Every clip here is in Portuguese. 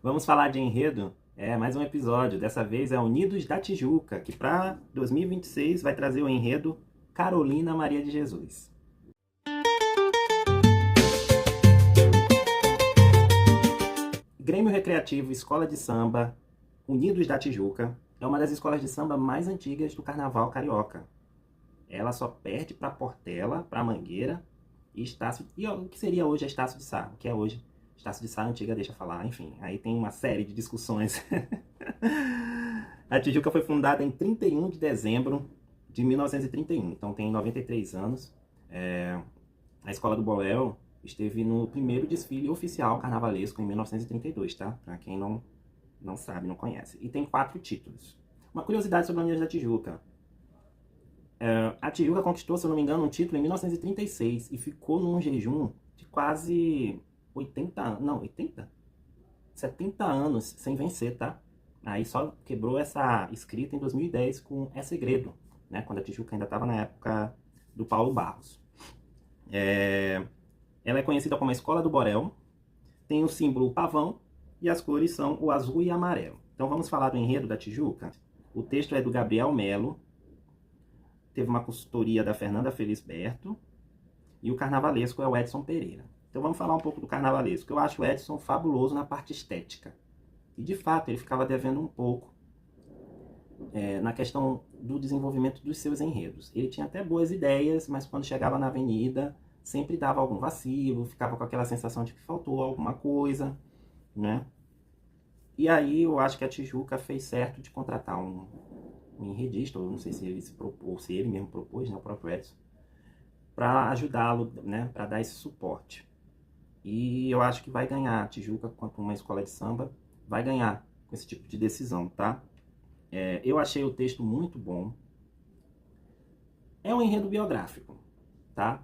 Vamos falar de enredo? É, mais um episódio. Dessa vez é Unidos da Tijuca, que para 2026 vai trazer o enredo Carolina Maria de Jesus. Grêmio Recreativo Escola de Samba Unidos da Tijuca é uma das escolas de samba mais antigas do carnaval carioca. Ela só perde para Portela, para Mangueira e Estácio. E o que seria hoje a Estácio de Sá? O que é hoje Estácio de Sá antiga, deixa falar. Enfim, aí tem uma série de discussões. A Tijuca foi fundada em 31 de dezembro de 1931, então tem 93 anos. A Escola do Boel esteve no primeiro desfile oficial carnavalesco em 1932, tá? Pra quem não sabe, não conhece. E tem 4 títulos. Uma curiosidade sobre a Unidos da Tijuca. A Tijuca conquistou, se eu não me engano, um título em 1936 e ficou num jejum de quase 80 anos. Não, 80? 70 anos sem vencer, tá? Aí só quebrou essa escrita em 2010 com É Segredo, né? Quando a Tijuca ainda estava na época do Paulo Barros. Ela é conhecida como a Escola do Borel, tem o símbolo pavão e as cores são o azul e amarelo. Então vamos falar do enredo da Tijuca. O texto é do Gabriel Melo, teve uma consultoria da Fernanda Felisberto e o carnavalesco é o Edson Pereira. Então vamos falar um pouco do carnavalesco. Eu acho o Edson fabuloso na parte estética. E de fato ele ficava devendo um pouco na questão do desenvolvimento dos seus enredos. Ele tinha até boas ideias, mas quando chegava na avenida sempre dava algum vacilo, ficava com aquela sensação de que faltou alguma coisa, né? E aí eu acho que a Tijuca fez certo de contratar um enredista, ou não sei se ele se propôs, se ele mesmo propôs, né, o próprio Edson, para ajudá-lo, né, para dar esse suporte. E eu acho que vai ganhar a Tijuca, quanto uma escola de samba, vai ganhar com esse tipo de decisão, tá? Eu achei o texto muito bom. É um enredo biográfico, tá?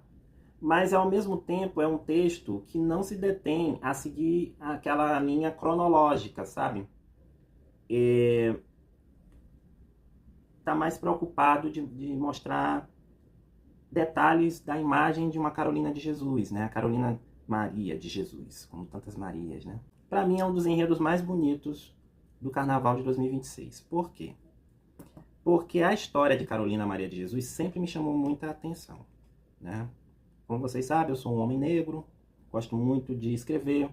Mas ao mesmo tempo é um texto que não se detém a seguir aquela linha cronológica, sabe? Tá mais preocupado de mostrar detalhes da imagem de uma Carolina de Jesus, né? A Carolina Maria de Jesus, como tantas Marias, né? Para mim é um dos enredos mais bonitos do Carnaval de 2026. Por quê? Porque a história de Carolina Maria de Jesus sempre me chamou muita atenção, né? Como vocês sabem, eu sou um homem negro, gosto muito de escrever.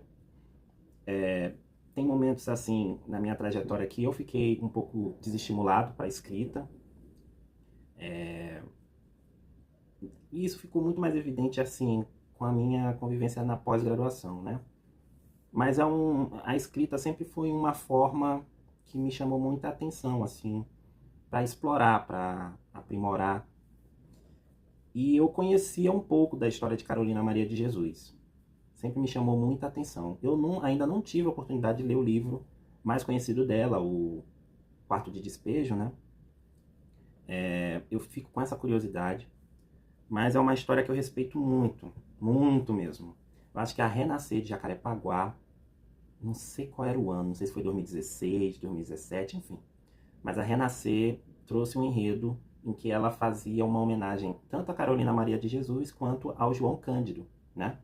Tem momentos assim na minha trajetória que eu fiquei um pouco desestimulado para a escrita. E isso ficou muito mais evidente assim com a minha convivência na pós-graduação, né? Mas a escrita sempre foi uma forma que me chamou muita atenção, assim, para explorar, para aprimorar. E eu conhecia um pouco da história de Carolina Maria de Jesus. Sempre me chamou muita atenção. Ainda não tive a oportunidade de ler o livro mais conhecido dela, o Quarto de Despejo, né? Eu fico com essa curiosidade. Mas é uma história que eu respeito muito, muito mesmo. Eu acho que a Renascer de Jacarepaguá, não sei qual era o ano, não sei se foi 2016, 2017, enfim. Mas a Renascer trouxe um enredo em que ela fazia uma homenagem tanto a Carolina Maria de Jesus quanto ao João Cândido, né?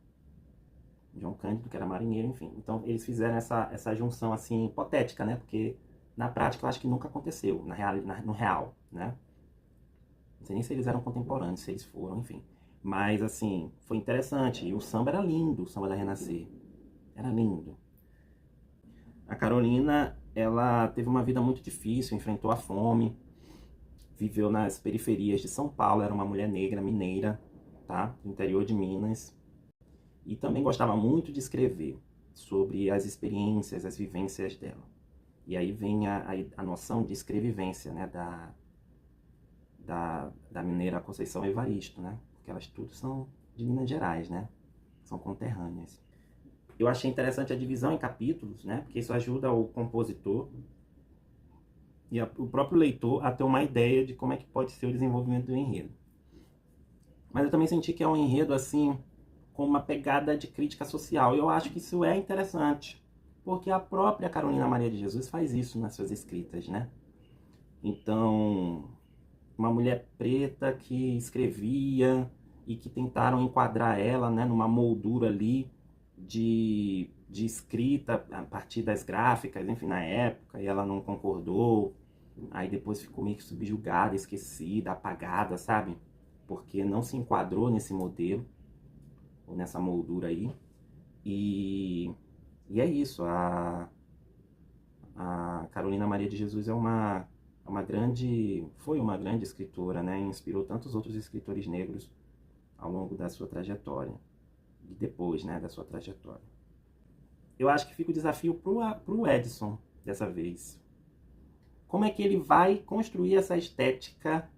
João Cândido, que era marinheiro, enfim. Então eles fizeram essa junção assim hipotética, né? Porque na prática eu acho que nunca aconteceu, no real, né? Não sei nem se eles eram contemporâneos, se eles foram, enfim. Mas, assim, foi interessante. E o samba era lindo, o samba da Renascer. Era lindo. A Carolina, ela teve uma vida muito difícil, enfrentou a fome, viveu nas periferias de São Paulo, era uma mulher negra, mineira, tá? Do interior de Minas. E também gostava muito de escrever sobre as experiências, as vivências dela. E aí vem a noção de escrevivência, né? Da mineira Conceição Evaristo, né? Porque elas tudo são de Minas Gerais, né? São conterrâneas. Eu achei interessante a divisão em capítulos, né? Porque isso ajuda o compositor e o próprio leitor a ter uma ideia de como é que pode ser o desenvolvimento do enredo. Mas eu também senti que é um enredo, assim, com uma pegada de crítica social. E eu acho que isso é interessante, porque a própria Carolina Maria de Jesus faz isso nas suas escritas, né? Então, uma mulher preta que escrevia e que tentaram enquadrar ela, né, numa moldura ali de escrita a partir das gráficas, enfim, na época, e ela não concordou. Aí depois ficou meio que subjugada, esquecida, apagada, sabe? Porque não se enquadrou nesse modelo, ou nessa moldura aí. E é isso, a Carolina Maria de Jesus foi uma grande escritora, né? Inspirou tantos outros escritores negros ao longo da sua trajetória. E depois, né, da sua trajetória. Eu acho que fica o desafio pro Edson, dessa vez. Como é que ele vai construir essa estética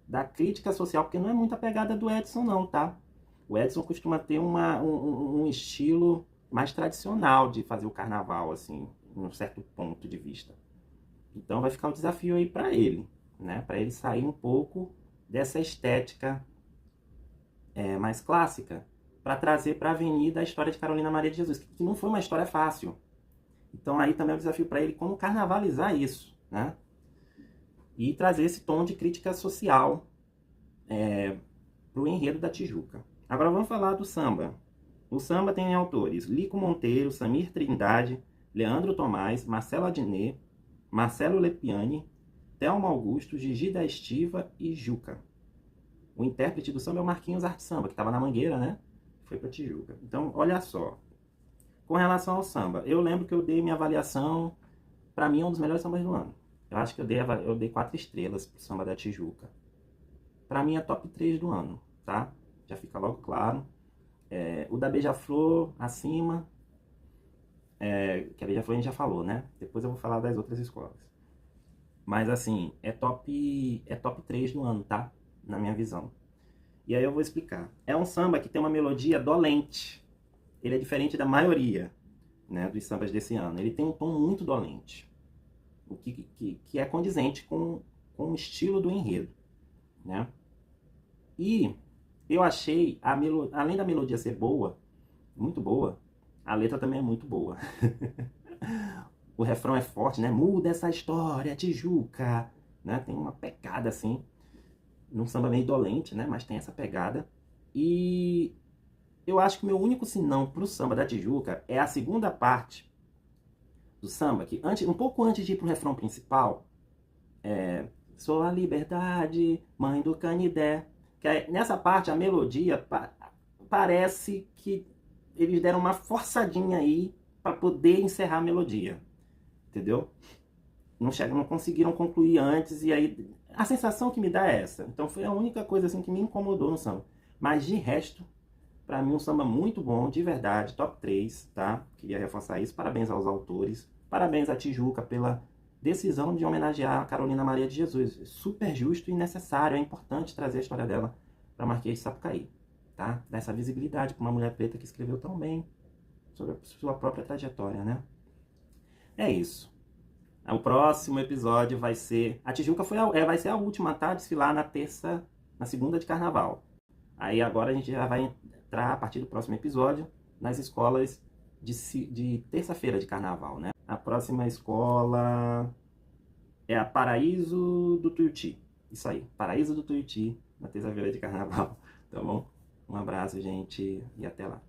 da crítica social? Porque não é muito a pegada do Edson, não, tá? O Edson costuma ter um estilo mais tradicional de fazer o carnaval, assim, num certo ponto de vista. Então vai ficar um desafio aí para ele, né? Para ele sair um pouco dessa estética mais clássica, para trazer para a avenida a história de Carolina Maria de Jesus, que não foi uma história fácil. Então aí também é um desafio para ele como carnavalizar isso, né? E trazer esse tom de crítica social para o enredo da Tijuca. Agora vamos falar do samba. O samba tem autores Lico Monteiro, Samir Trindade, Leandro Tomás, Marcelo Adnet, Marcelo Lepiani, Thelma Augusto, Gigi da Estiva e Juca. O intérprete do samba é o Marquinhos Arte Samba, que estava na Mangueira, né? Foi para Tijuca. Então, olha só. Com relação ao samba, eu lembro que eu dei minha avaliação, para mim é um dos melhores sambas do ano. Eu acho que eu dei 4 estrelas pro samba da Tijuca. Para mim é top 3 do ano, tá? Já fica logo claro. O da Beija-Flor, acima, que a Beija-Flor a gente já falou, né? Depois eu vou falar das outras escolas. Mas assim, é top 3 do ano, tá? Na minha visão. E aí eu vou explicar. É um samba que tem uma melodia dolente. Ele é diferente da maioria, né, dos sambas desse ano. Ele tem um tom muito dolente. O que é condizente com o estilo do enredo, né? E eu achei, além da melodia ser boa, muito boa, a letra também é muito boa. O refrão é forte, né? Muda essa história, Tijuca, né? Tem uma pegada assim, num samba meio dolente, né? Mas tem essa pegada. E eu acho que o meu único sinão pro samba da Tijuca é a segunda parte do samba, que um pouco antes de ir pro refrão principal, sou a liberdade, mãe do Canidé. Que nessa parte a melodia parece que eles deram uma forçadinha aí para poder encerrar a melodia, entendeu? Não conseguiram concluir antes, e aí a sensação que me dá é essa. Então foi a única coisa assim que me incomodou no samba. Mas de resto, para mim um samba muito bom, de verdade, top 3, tá? Queria reforçar isso. Parabéns aos autores, parabéns à Tijuca pela decisão de homenagear a Carolina Maria de Jesus. Super justo e necessário, é importante trazer a história dela para Marquês de Sapucaí, tá? Dar essa visibilidade para uma mulher preta que escreveu tão bem sobre a sua própria trajetória, né? É isso. O próximo episódio vai ser... A Tijuca vai ser a última, tá? Desfilar na segunda de carnaval. Aí agora a gente já vai entrar, a partir do próximo episódio, nas escolas de terça-feira de carnaval, né? A próxima escola é a Paraíso do Tuiuti. Isso aí, Paraíso do Tuiuti, na terça-feira de carnaval, tá bom? Um abraço, gente, e até lá.